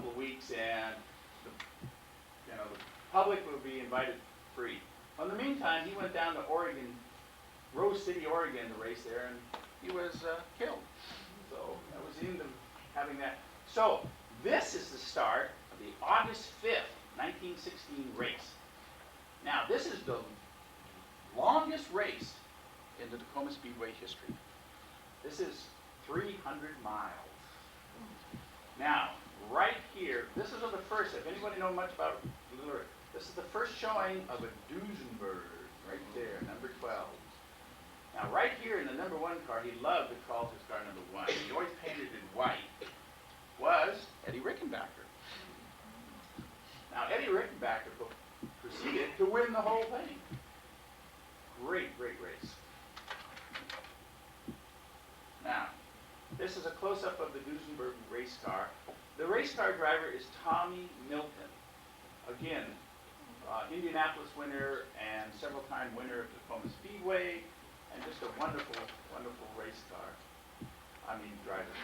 couple of weeks, and the public will be invited free. In the meantime, he went down to Oregon, Rose City, Oregon, to race there, and he was killed. So that was the end of having that. So this is the start of the August 5th, 1916 race. Now, this is the longest race in the Tacoma Speedway history. This is 300 miles. Now, right here, this is the first, if anybody knows much about Little Earth, this is the first showing of a Duesenberg, right there, number 12. Now, right here in the number 1 car, he loved to call his car number 1. He always painted in white, was Eddie Rickenbacker. Now, Eddie Rickenbacker proceeded to win the whole thing. Great, great race. Now, this is a close-up of the Duesenberg race car. The race car driver is Tommy Milton. Again, Indianapolis winner and several-time winner of the Tacoma Speedway, and just a wonderful, wonderful race car. Driver.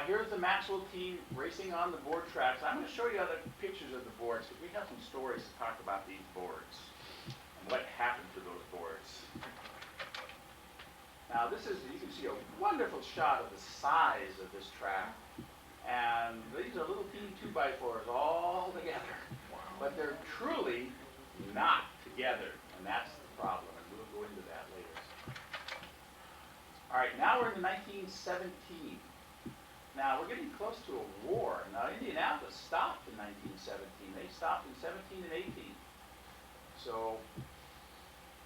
Here's the Maxwell team racing on the board tracks. I'm going to show you other pictures of the boards, because we have some stories to talk about these boards and what happened to those boards. Now, you can see a wonderful shot of the size of this track. And these are little teeny 2x4s all together. But they're truly not together, and that's the problem, and we'll go into that later. All right, now we're in 1917. Now, we're getting close to a war. Now, Indianapolis stopped in 1917. They stopped in 17 and 18. So,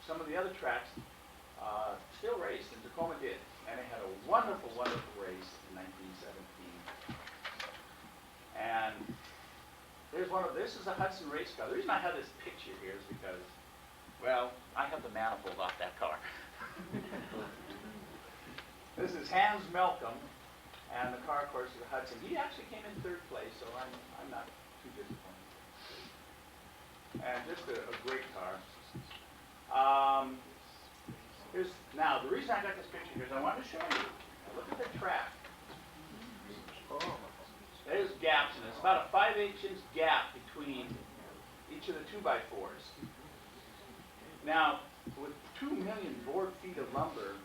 some of the other tracks still raced, and Tacoma did. And they had a wonderful, wonderful race in 1917. And this is a Hudson race car. The reason I have this picture here is because, well, I have the manifold off that car. This is Hans Malcolm, and the car, of course, is a Hudson. He actually came in 3rd place, so I'm not too disappointed. And just a great car. Now, the reason I got this picture here is I wanted to show you. Look at the track. There's gaps in it. It's about a 5/8 inch gap between each of the 2x4s. Now, with 2 million board feet of lumber,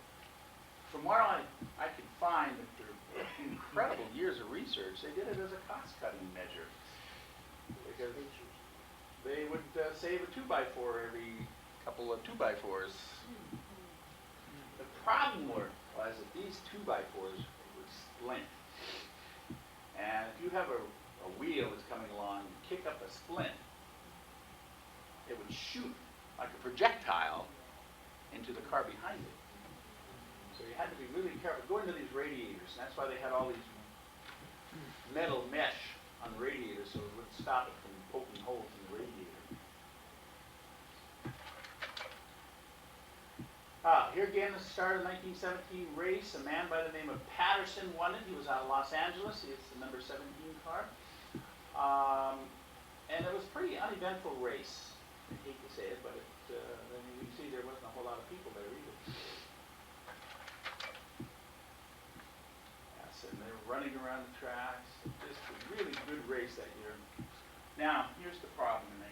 from what I could find after incredible years of research, they did it as a cost-cutting measure. Because they would save a 2x4 every couple of 2x4s. The problem was that these 2x4s would splint. And if you have a wheel that's coming along and kick up a splint, it would shoot like a projectile into the car behind it. So you had to be really careful. Go into these radiators, and that's why they had all these metal mesh on the radiators so it would stop it from poking holes in the radiator. Here again, the start of the 1917 race. A man by the name of Patterson won it. He was out of Los Angeles. It's the number 17 car. And it was a pretty uneventful race. I hate to say it, but you can see there wasn't a whole lot of people there either. Yes, and they were running around the tracks. Just a really good race that year. Now, here's the problem in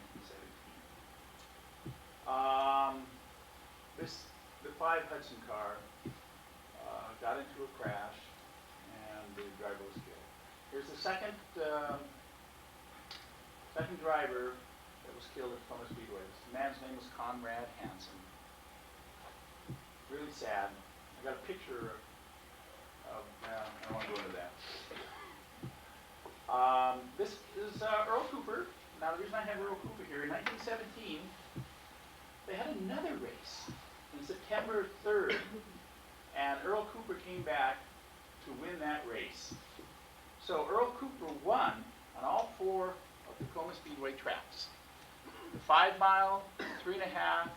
1917. The 5 Hudson car got into a crash, and the driver was killed. Here's the second driver that was killed at Tacoma Speedway. This man's name was Conrad Hansen. Really sad. I got a picture of I don't want to go into that. This is Earl Cooper. Now, the reason I have Earl Cooper here, in 1917, they had another race on September 3rd, and Earl Cooper came back to win that race. So Earl Cooper won on all 4 of Tacoma Speedway tracks. The 5-mile, 3.5,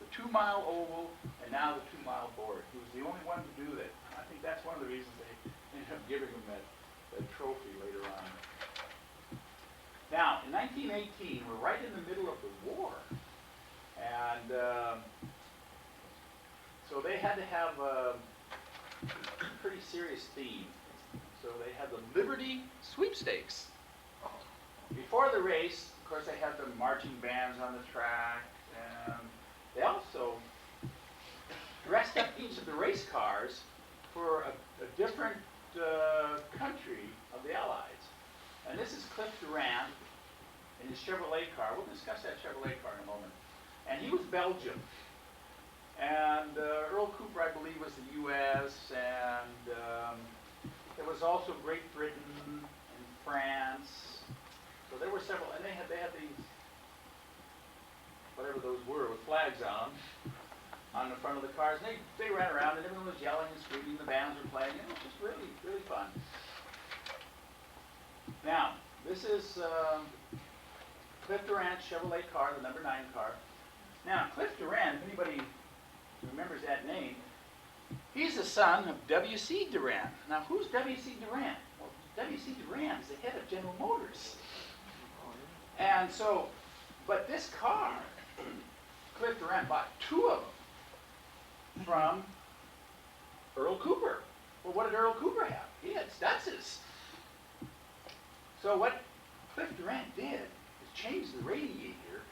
the 2-mile oval, and now the 2-mile board. He was the only one to do that. I think that's one of the reasons they ended up giving him that trophy later on. Now, in 1918, we're right in the middle of the war. And so they had to have a pretty serious theme. So they had the Liberty Sweepstakes. Before the race, of course, they had the marching bands on the track, and they also dressed up each of the race cars for a different country of the Allies. And this is Cliff Durant in his Chevrolet car. We'll discuss that Chevrolet car in a moment. And he was Belgium. And Earl Cooper, I believe, was the U.S. And there was also Great Britain and France. So there were several, and they had these, whatever those were, with flags on the front of the cars. And they ran around, and everyone was yelling and screaming. The bands were playing. It was just really, really fun. Now, this is Cliff Durant's Chevrolet car, the number 9 car. Now, Cliff Durant, if anybody remembers that name, he's the son of W.C. Durant. Now, who's W.C. Durant? Well, W.C. Durant is the head of General Motors. And so, but this car, Cliff Durant bought 2 of them from Earl Cooper. Well, what did Earl Cooper have? He had Stutzes. So what Cliff Durant did is change the radiator,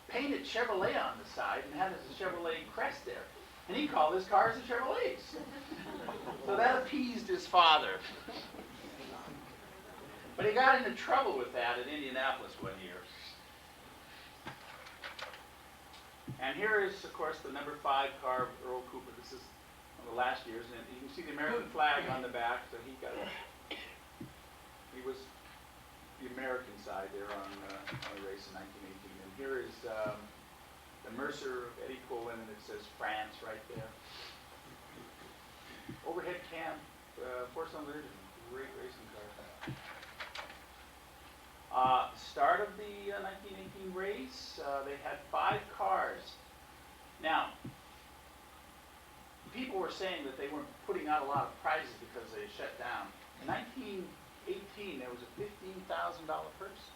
painted Chevrolet on the side, and had a Chevrolet crest there. And he called his cars the Chevrolets. So that appeased his father. But he got into trouble with that in Indianapolis one year. And here is, of course, the number 5 car of Earl Cooper. This is one of the last years, and you can see the American flag on the back. So he was the American side there on the race in 1918. And here is the Mercer of Eddie Pullen, and it says France right there. Overhead cam, 4-cylinder, great racing car. Start of the 1918 race, they had 5 cars. Now, people were saying that they weren't putting out a lot of prizes because they shut down. In 1918, there was a $15,000 purse.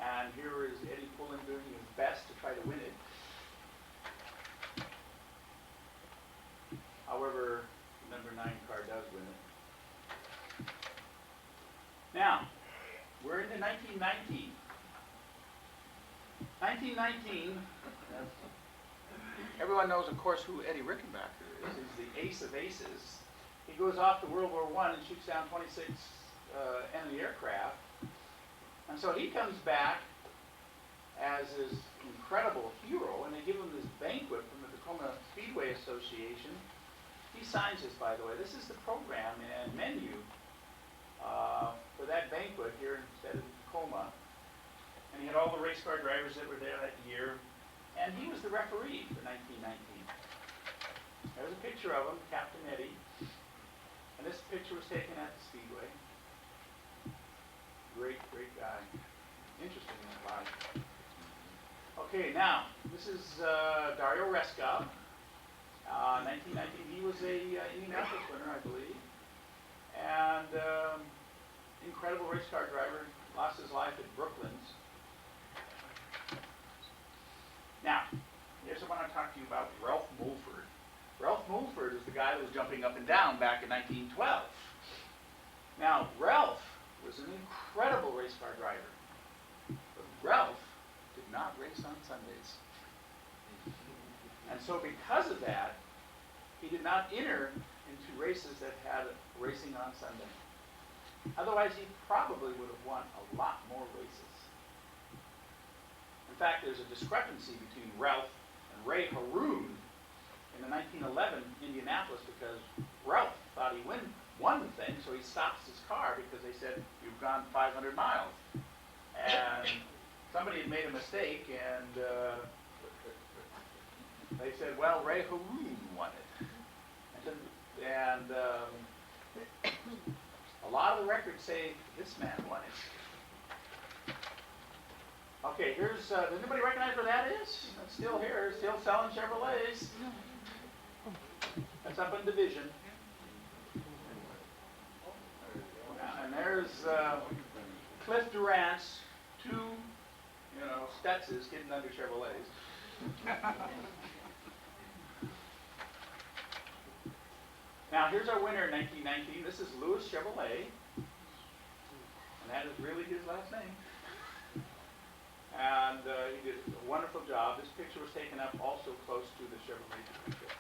And here is Eddie Pullen doing his best to try to win it. However, the number 9 car does win it. Now, we're into 1919. 1919, everyone knows, of course, who Eddie Rickenbacker is. He's the ace of aces. He goes off to World War I and shoots down 26 enemy aircraft. And so he comes back as this incredible hero, and they give him this banquet from the Tacoma Speedway Association. He signs this, by the way. This is the program and menu for that banquet here instead of Tacoma. And he had all the race car drivers that were there that year. And he was the referee for 1919. There's a picture of him, Captain Eddie. And this picture was taken at the Speedway. Great, great guy. Interesting life. Okay, now, this is Dario Reskov. 1919, he was a Indianapolis winner, I believe. And incredible race car driver, lost his life at Brooklands. Now, here's what I want to talk to you about Ralph Mulford. Ralph Mulford is the guy that was jumping up and down back in 1912. Now, Ralph was an incredible race car driver. But Ralph did not race on Sundays. And so because of that, he did not enter into races that had racing on Sunday. Otherwise, he probably would have won a lot more races. In fact, there's a discrepancy between Ralph and Ray Haroon in the 1911 Indianapolis because Ralph thought he won the thing, so he stops his car because they said, "You've gone 500 miles." And somebody had made a mistake, and they said, "Well, Ray Haroon won it." And a lot of the records say this man won it. Okay, here's, does anybody recognize where that is? It's still here, still selling Chevrolets. That's up in Division. And there's Cliff Durant's 2, Stutzes hidden under Chevrolets. Now, here's our winner in 1919. This is Louis Chevrolet, and that is really his last name. And he did a wonderful job. This picture was taken up also close to the Chevrolet dealership.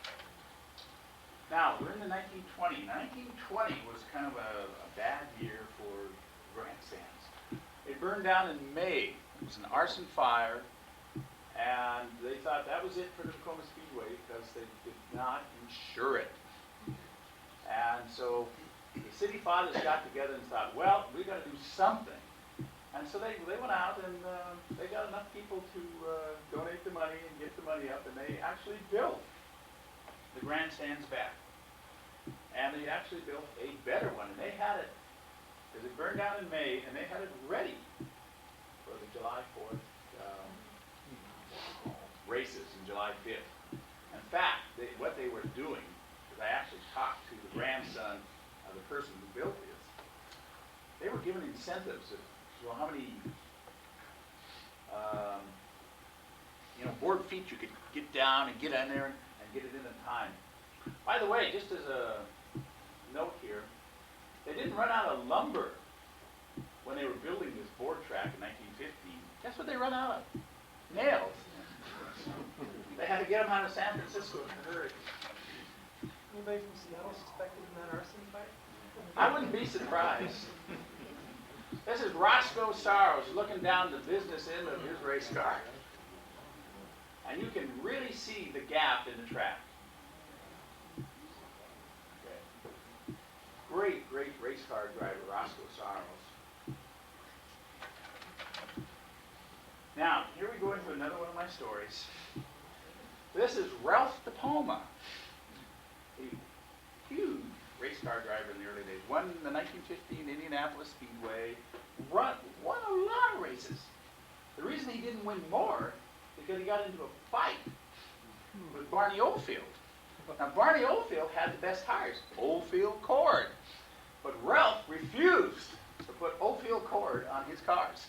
Now, we're in the 1920. 1920 was kind of a bad year for grandstands. It burned down in May. It was an arson fire, and they thought that was it for the Tacoma Speedway because they did not insure it. And so the city fathers got together and thought, well, we've got to do something. And so they went out and they got enough people to donate the money and get the money up, and they actually built the grandstands back. And they actually built a better one, and they had it, because it burned down in May, and they had it ready for the July 4th races in July 5th. In fact, what they were doing, because I actually talked to the grandson of the person who built this, they were given incentives of how many board feet you could get down and get in there and get it in time. By the way, just as a note here, they didn't run out of lumber when they were building this board track in 1915. Guess what they run out of? Nails. They had to get them out of San Francisco in a hurry. Anybody from Seattle suspected in that arson fight? I wouldn't be surprised. This is Roscoe Sorrows looking down the business end of his race car. And you can really see the gap in the track. Okay. Great, great race car driver, Roscoe Sorrows. Now, here we go into another one of my stories. This is Ralph Tacoma, a huge race car driver in the early days. Won the 1915 Indianapolis Speedway, won a lot of races. The reason he didn't win more is because he got into a fight with Barney Oldfield. Now, Barney Oldfield had the best tires, Oldfield cord. But Ralph refused to put Oldfield cord on his cars.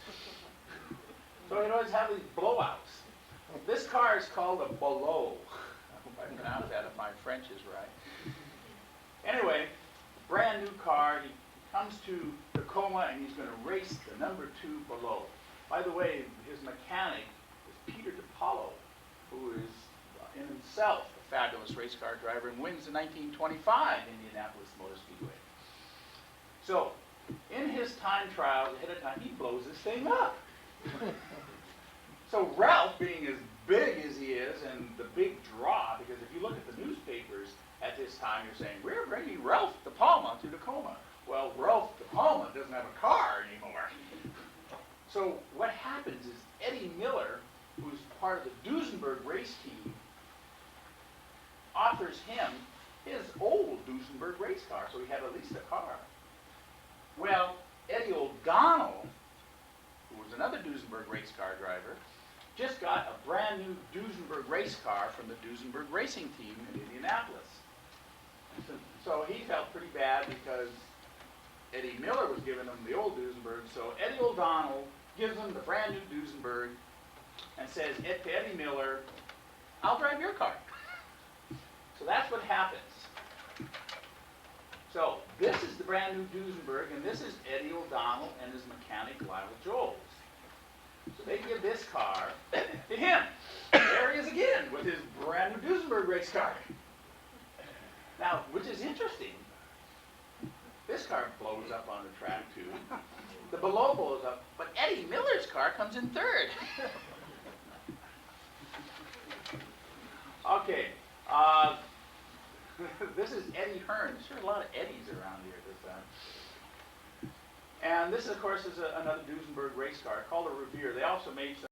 So he'd always have these blowouts. This car is called a Below. I hope I pronounced that if my French is right. Anyway, brand new car. He comes to Tacoma and he's going to race the number 2 Below. By the way, his mechanic is Peter DiPaolo, who is in himself a fabulous race car driver and wins the 1925 Indianapolis Motor Speedway. So, in his time trials ahead of time, he blows this thing up. So Ralph, being as big as he is and the big draw, because if you look at the newspapers at this time, you're saying, we're bringing Ralph Tacoma to Tacoma. Well, Ralph Tacoma doesn't have a car anymore. So what happens is Eddie Miller, who's part of the Duesenberg race team, offers him his old Duesenberg race car, so he had at least a car. Well, Eddie O'Donnell, who was another Duesenberg race car driver, just got a brand new Duesenberg race car from the Duesenberg racing team in Indianapolis. So he felt pretty bad because Eddie Miller was giving him the old Duesenberg, so Eddie O'Donnell gives him the brand new Duesenberg and says to Eddie Miller, I'll drive your car. So that's what happens. So this is the brand new Duesenberg, and this is Eddie O'Donnell and his mechanic Lyle Joles. So they give this car to him. There he is again with his brand new Duesenberg race car. Now, which is interesting, this car blows up on the track too. The Below blows up, but Eddie Miller's car comes in third. Okay, this is Eddie Hearn. There's sure a lot of Eddies around here at this time. And this, of course, is another Duesenberg race car called a Revere. They also made some